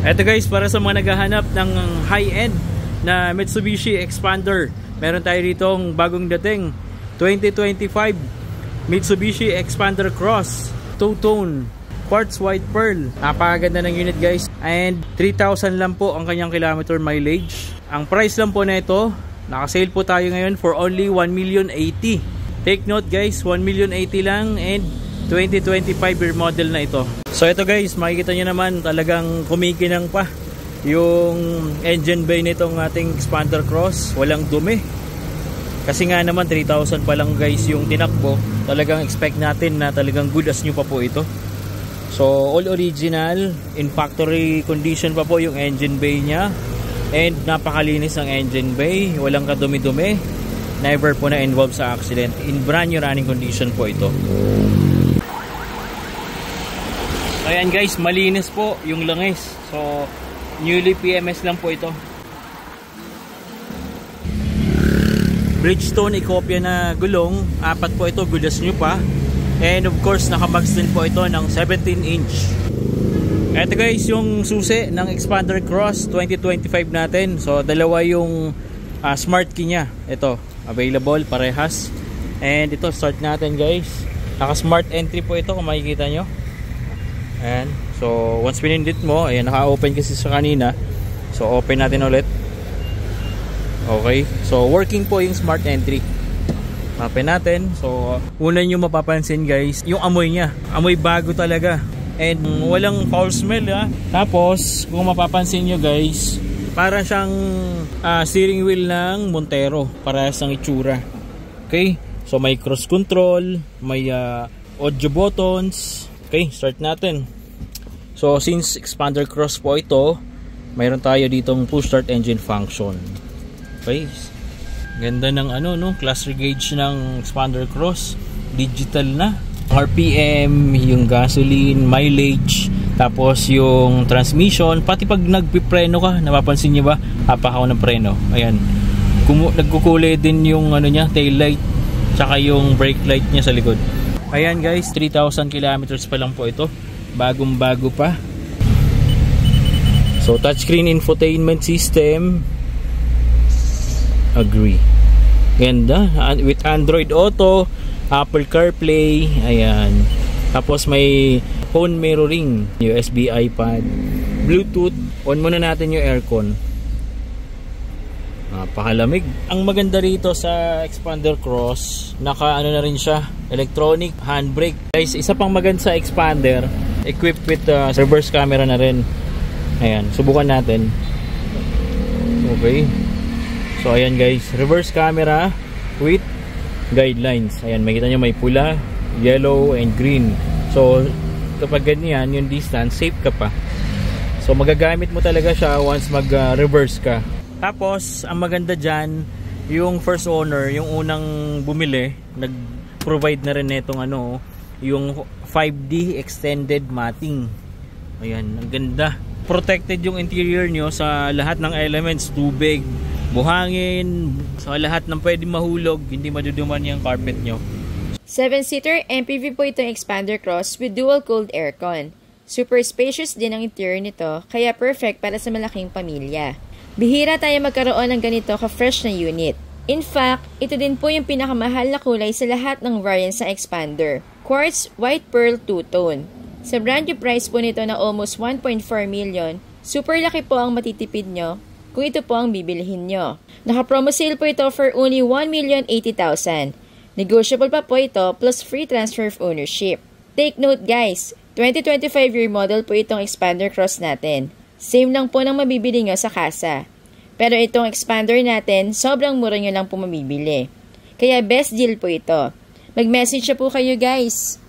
Eto guys, para sa mga naghahanap ng high-end na Mitsubishi Expander, meron tayo ditong bagong dating 2025 Mitsubishi Expander Cross two-tone quartz white pearl. Napakaganda ng unit guys, and 3,000 lang po ang kanyang kilometer mileage. Ang price lang po na ito, naka-sale po tayo ngayon for only 1,080,000. Take note guys, 1,080,000 lang, and 2025 year model na ito. So ito guys, makikita nyo naman talagang kumikinang pa yung engine bay nitong ating Expander Cross. Walang dumi. Kasi nga naman 3,000 pa lang guys yung tinakbo. Talagang expect natin na talagang good as new pa po ito. So all original, in factory condition pa po yung engine bay niya. And napakalinis ng engine bay. Walang kadumi-dumi. Never po na involved sa accident. In brand new running condition po ito. Ayan guys, malinis po yung langis. So, newly PMS lang po ito. Bridgestone ikopya na gulong. 4 po ito, good as new pa. And of course, nakabags din po ito ng 17-inch. Ito guys, yung susi ng Expander Cross 2025 natin. So, dalawa yung smart key nya. Ito, available, parehas. And ito, start natin guys. Naka-smart entry po ito kung makikita nyo. Ayan. So once pinindit mo, ayan, naka-open kasi sa kanina. So open natin ulit. Okay. So working po yung smart entry. Open natin. So una nyo mapapansin guys, yung amoy nya. Amoy bago talaga. And walang foul smell ha. Tapos kung mapapansin nyo guys, para siyang steering wheel ng Montero. Parehas ng itsura. Okay. So may cruise control, may audio buttons. Okay, start natin. So since Expander Cross po ito, mayroon tayo ditong push start engine function. Okay. Ganda ng cluster gauge ng Expander Cross. Digital na. RPM, yung gasoline, mileage, tapos yung transmission, pati pag nagpipreno ka, napapansin niyo ba? Hapa ako ng preno. Ayan. Nagkukulay din yung niya, tail light, tsaka yung brake light niya sa likod. Ayan guys, 3,000 kilometers pa lang po ito. Bagong bago pa. So touchscreen infotainment system. Agree. Ganda. With Android Auto, Apple CarPlay. Ayan. Tapos may phone mirroring, USB iPad, Bluetooth. On muna natin yung aircon. Napakalamig. Ang maganda rito sa Expander Cross, naka na rin siya, electronic handbrake. Guys, isa pang maganda sa Expander, equipped with reverse camera na rin. Ayan, subukan natin. Okay. So ayan guys, reverse camera with guidelines. Ayan, makita nyo may pula, yellow, and green. So kapag ganyan, yung distance, safe ka pa. So magagamit mo talaga siya once mag-reverse ka. Tapos, ang maganda dyan, yung first owner, yung unang bumili, nag-provide na rin netong yung 5D extended matting. Ayan, ang ganda. Protected yung interior nyo sa lahat ng elements, tubig, buhangin, sa lahat ng pwede mahulog, hindi maduduman yung carpet nyo. 7-seater MPV po itong Expander Cross with dual cooled aircon. Super spacious din ang interior nito, kaya perfect para sa malaking pamilya. Bihira tayo magkaroon ng ganito ka-fresh na unit. In fact, ito din po yung pinakamahal na kulay sa lahat ng variants sa Expander. Quartz White Pearl two-tone. Sa brand new price po nito na almost 1.4 million, super laki po ang matitipid nyo kung ito po ang bibilihin nyo. Naka-promo sale po ito for only 1,080,000. Negotiable pa po ito plus free transfer of ownership. Take note guys, 2025 year model po itong Expander Cross natin. Same lang po ng mabibili nyo sa kasa. Pero itong Expander natin, sobrang mura nyo lang po mabibili. Kaya best deal po ito. Mag-message na po kayo guys.